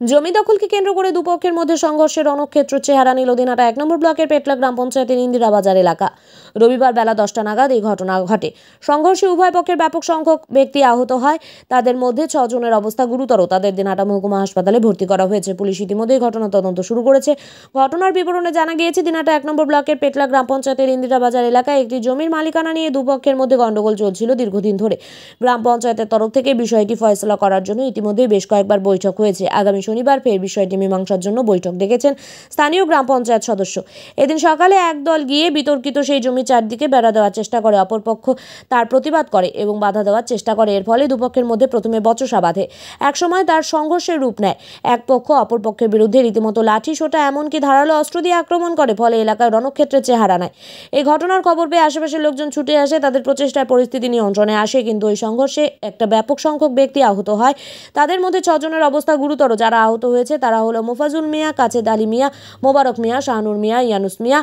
জমি দখলকে কেন্দ্র করে দুপক্ষের মধ্যে সংঘর্ষের রণক্ষেত্র চেহারা নিল দিনহাটা 1 নম্বর ব্লকের পেটলা গ্রাম পঞ্চায়েতের ইন্দিরা বাজার এলাকা। রবিবার বেলা 10টা নাগাদ এই ঘটনা ঘটে। সংঘর্ষে উভয় পক্ষের ব্যাপক সংখ্যক ব্যক্তি আহত হয়। তাদের মধ্যে 6 জনের অবস্থা গুরুতর। তাদের দিনহাটা মহকুমা হাসপাতালে ভর্তি করা হয়েছে। পুলিশ ইতিমধ্যেই ঘটনা তদন্ত শুরু করেছে। ঘটনার বিবরণে জানা গিয়েছে, দিনহাটা 1 নম্বর ব্লকের পেটলা গ্রাম পঞ্চায়েতের ইন্দিরা বাজার এলাকায় একটি জমির মালিকানা নিয়ে দুপক্ষের মধ্যে গন্ডগোল চলছিল দীর্ঘদিন ধরে। গ্রাম পঞ্চায়েতের তরফ থেকে বিষয়টি ফয়সলা করার জন্য ইতিমধ্যেই বেশ কয়েকবার বৈঠক হয়েছে। আগামী শনিবার ফের বিষয়টি মীমাংসার জন্য বৈঠক ডেকেছেন স্থানীয় গ্রাম পঞ্চায়েত সদস্য। এদিন সকালে একদল গিয়ে বিতর্কিত সেই জমি চারদিকে বেড়া দেওয়ার চেষ্টা করে। অপরপক্ষ তার প্রতিবাদ করে এবং বাধা দেওয়ার চেষ্টা করে। এর ফলে দুপক্ষের মধ্যে প্রথমে বচসা বাঁধে। একসময় তার সংঘর্ষের রূপ নেয়। এক পক্ষ অপর পক্ষের বিরুদ্ধে রীতিমতো লাঠি সোঁটা এমনকি ধারালো অস্ত্র দিয়ে আক্রমণ করে। ফলে এলাকায় রণক্ষেত্রের চেহারা নেয়। এই ঘটনার খবর পেয়ে আশেপাশের লোকজন ছুটে আসে। তাদের প্রচেষ্টায় পরিস্থিতি নিয়ন্ত্রণে আসে, কিন্তু ওই সংঘর্ষে একটা ব্যাপক সংখ্যক ব্যক্তি আহত হয়। তাদের মধ্যে 6 জনের অবস্থা গুরুতর। যারা আহত হয়েছে তারা হলো মোফাজুল মিয়া, কাছেদ আলী মিয়া, মোবারক মিয়া, শাহনুর মিয়া, ইয়ানুস মিয়া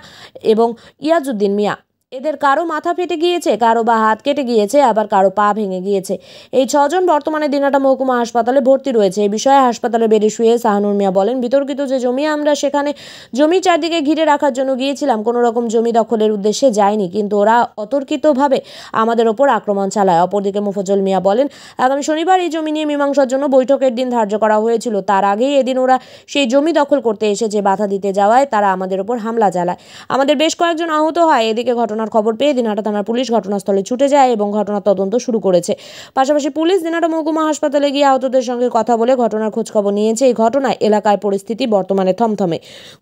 এবং ইয়াজউদ্দিন মিয়া। এদের কারো মাথা ফেটে গিয়েছে, কারো বা হাত কেটে গিয়েছে, আবার কারো পা ভেঙে গিয়েছে। এই 6 জন বর্তমানে দিনহাটা মহকুমা হাসপাতালে ভর্তি রয়েছে। এই বিষয়ে হাসপাতালে বেডে শুয়ে শাহনুর মিয়া বলেন, বিতর্কিত যে জমি, আমরা সেখানে জমি চারদিকে ঘিরে রাখার জন্য গিয়েছিলাম। কোনো রকম জমি দখলের উদ্দেশ্যে যায়নি, কিন্তু ওরা অতর্কিতভাবে আমাদের ওপর আক্রমণ চালায়। অপরদিকে মোফাজ্জল মিয়া বলেন, আগামী শনিবার এই জমি নিয়ে মীমাংসার জন্য বৈঠকের দিন ধার্য করা হয়েছিল। তার আগেই এদিন ওরা সেই জমি দখল করতে এসেছে। বাধা দিতে যাওয়ায় তারা আমাদের ওপর হামলা চালায়। আমাদের বেশ কয়েকজন আহত হয়। এদিকে ঘটনার খবর পেয়ে দিনহাটা থানার পুলিশ ঘটনাস্থলে ছুটে যায় এবং ঘটনার তদন্ত শুরু করেছে। পাশাপাশি পুলিশ দিনহাটা মহকুমা হাসপাতালে গিয়ে আহতদের সঙ্গে কথা বলে ঘটনার খোঁজখবর নিয়েছে। এই ঘটনায় এলাকার পরিস্থিতি বর্তমানে থমথমে।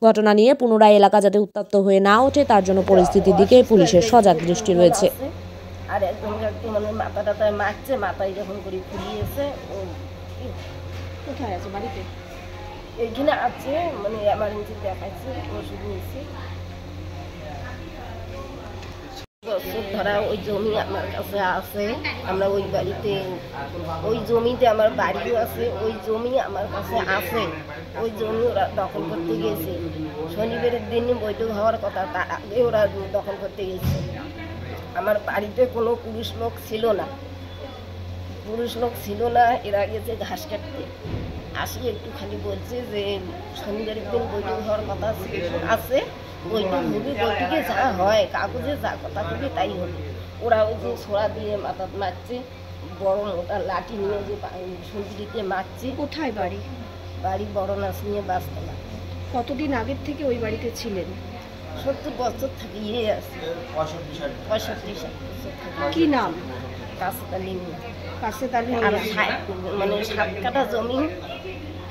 ঘটনা নিয়ে পুনরায় এলাকা যাতে উত্তপ্ত হয়ে না ওঠে তার জন্য পরিস্থিতির দিকে পুলিশের সজাগ দৃষ্টি রয়েছে। আর একদম মানে মাথাটায় মারছে, মাথায় যখন করে ফুলিয়েছে। কোথায় আছে? বাড়িতে? এইখানে আছে, মানে এমার্জেন্সি দেখাচ্ছে, ওষুধ নিয়েছি। বছর ধরা ওই জমি আমার কাছে আছে। আমরা ওই বাড়িতে, ওই জমিতে আমার বাড়িও আছে, ওই জমি আমার কাছে আছে। ওই জমি ওরা দখল করতে গেছে। শনিবারের দিন বৈঠক হওয়ার কথা, তার আগে ওরা দখল করতে গেছে। আমার বাড়িতে কোনো পুরুষ লোক ছিল না, এরা গেছে ঘাস কাটতে। আসি একটু খালি বলছে যে শনিবারের দিন বৈঠক হওয়ার কথা আছে, বৈঠক হবে, বৈঠকে যা হয়, কাগজে যা কথা বলি তাই হবে। ওরা ওই যে ছোড়া দিয়ে মাথা মারছে, বড় মোটা লাঠি নিয়ে যে সঞ্জিতে মারছে। কোথায় বাড়ি? বাড়ি বড় নাচ নিয়ে বাঁচতলা। কতদিন আগের থেকে ওই বাড়িতে ছিলেন? 70 বছর থেকে আছে। 65 কি নাম? কাছেদ আলী মিয়া। কাছেদ আলী আর মানে 7 কাঠা জমি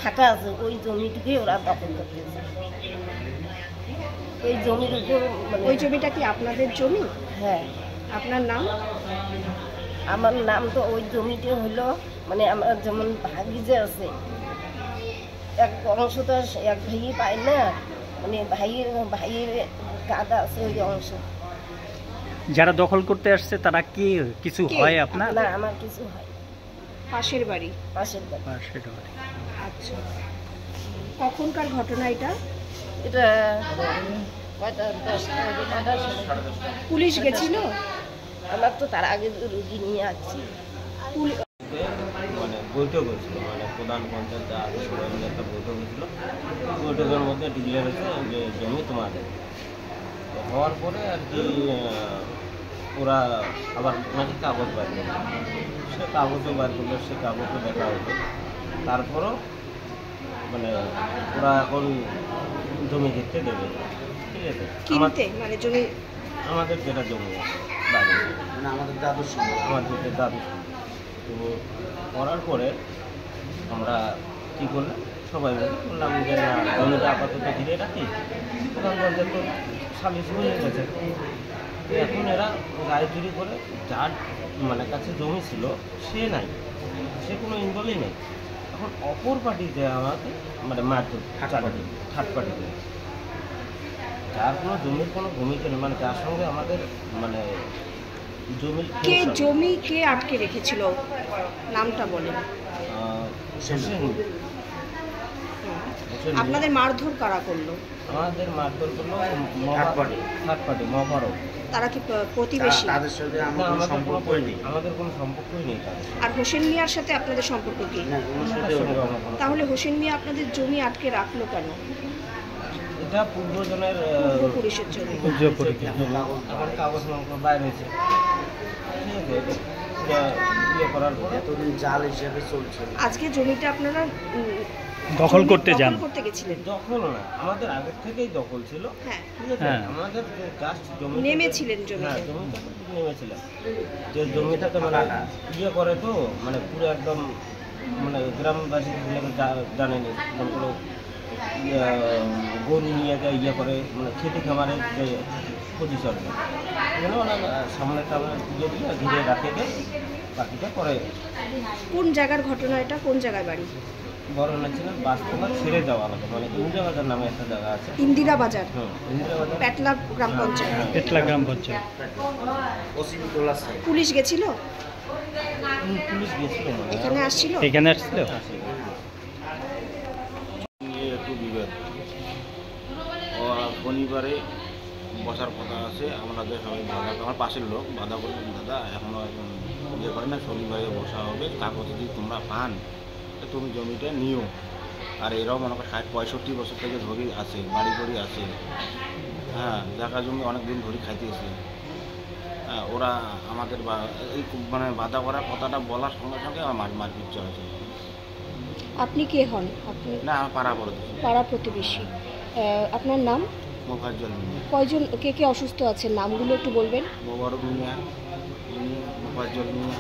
ফাঁকা আছে, ওই জমিটিকে ওরা দখল করতেছে। ওই জমির উপর, ওই জমিটা কি আপনাদের জমি? হ্যাঁ। আপনার নাম? আমার নাম তো, ওই জমিটা হলো মানে আমার যেমন ভাগি যে আছে, এক অংশ তো এক ভাইয়ে পায় না, মানে ভাইয়ের গাদা আছে ওই অংশ। যারা দখল করতে আসছে তারা কি কিছু হয় আপনার? না, আমার কিছু হয়। পাশের বাড়ি? পাশের বাড়ি। আচ্ছা, কখনকার ঘটনা এটা? এটা কয়টা? 10টা। পুলিশ গেছিল? আমার তো তার আগে রুগী নিয়ে আসছি। মানে বৈঠক হয়েছিল, মানে প্রধান পঞ্চায়েত আগে সবাই মিলে একটা বৈঠক হয়েছিল। বৈঠকের মধ্যে ডিক্লেয়ার হয়েছে যে জমি তোমাদের। হওয়ার পরে আর কি ওরা আবার নাকি কাগজ বার করলো, সে কাগজও বার করলো, সে কাগজও দেখা হতো। তারপরও মানে ওরা এখন জমি কিনতে দেবে, ঠিক আছে? কিনতে মানে জমি? আমাদের যেটা জমি আছে বাড়ি, মানে আমাদের দাদুর সঙ্গে, তো করার পরে আমরা কী করলাম, সবাই মিলে বললাম যে না, জমিটা আপাতত ঘিরে রাখি। প্রধান পঞ্চায়েত তো সালিশ হয়ে গেছে, তো এখন এরা গায়ে চুরি করে, যার মানে কাছে জমি ছিল সে নাই, সে কোনো ইনভলভই নেই। এখন অপর পার্টিতে আমাকে মানে মারধর, থার্ড পার্টিতে, যার কোনো জমির কোনো ভূমিকা নেই, মানে যার সঙ্গে আমাদের মানে জমি কে আটকে রেখেছিল, নামটা বলেন। আপনাদের মারধর কারা করলো? আমাদের মারধর করলো থার্ড পার্টি, মোবারক। তারা কি প্রতিবেশী? তাদের সাথে না, আমাদের আমাদের কোনো সম্পর্কই নেই। আমাদের কোনো সম্পর্কই নেই তাদের সাথে। আর হোসেন মিয়ার সাথে আপনাদের সম্পর্ক কি? না, ওনার সাথে তাদের সঙ্গে আমার কোনো- তাহলে হোসেন মিয়া আপনাদের জমি আটকে রাখলো কেন? এটা পূর্বজনের পূর্বপুরুষের জমি। এখন কাগজ মাংস বাইরে হয়েছে, ঠিক আছে, এটা ইয়ে করার পরে এতদিন জাল হিসেবে চলছে। আজকে জমিটা আপনারা দখল করতে যান। দখল করতে গেছিলেন? দখল না, আমাদের আগের থেকেই দখল ছিল, হ্যাঁ, ঠিক আছে। হ্যাঁ। আমাদের জাস্ট জমি নেমেছিলেন জমিতে? হ্যাঁ, জমিতে নেমেছিলাম। যে জমিটাতে মানে ইয়ে করে তো, মানে পুরো একদম মানে গ্রামবাসী জানেনি, যেমন কোনো গরু নিয়ে যায় ইয়ে করে, মানে খেতে খামারের যে পরিচর্যা, এগুলো মানে সামনে টামনে পুজো দিয়ে ঘিরে রাখে দেয়, বাকিটা করে। কোন জায়গার ঘটনা এটা? কোন জায়গায় বাড়ি? বড় ছিলেন বাস্তবা ছেড়ে দেওয়া আলাদা, মানে ইন্দিরা বাজার নামে একটা জায়গা আছে। ইন্দিরা বাজার, ইন্দিরা বাজার পেটলা গ্রাম পঞ্চায়েত। পেটলা গ্রাম পঞ্চায়েত। ওসিবিটোলা সাইড। পুলিশ গেছিল? পুলিশ গেছিল মনে হয়। এখানে আসছিল? এখানে আসছিল? নিয়ে একটু বিভেদ। শনিবারে বসার কথা আছে, আমাদের সবাই বাধা, আমার পাশের লোক বাধা বললেন, দাদা এখনো ইয়ে করে না, শনিবারে বসা হবে, কাগজ যদি তোমরা পান তো তুমি জমিটা নিও। আর এরাও মনে করো 60-65 বছর থেকে ধরে আছে, বাড়ি বাড়ি আছে, হ্যাঁ, জায়গা জমি অনেক দিন ধরে খাইতেছে। হ্যাঁ, ওরা আমাদের এই মানে বাধা করার কথাটা বলার সঙ্গে সঙ্গে আমার মারপিট চলেছে। আপনি কে হন? আপনি না, আমার পাড়া পড়ে পাড়া প্রতিবেশী। আপনার নাম? মোফাজ্জল মিয়া, কয়জন, কে কে অসুস্থ আছেন, নামগুলো একটু বলবেন? মোবারক মিয়া, মোফাজ্জল মিয়া,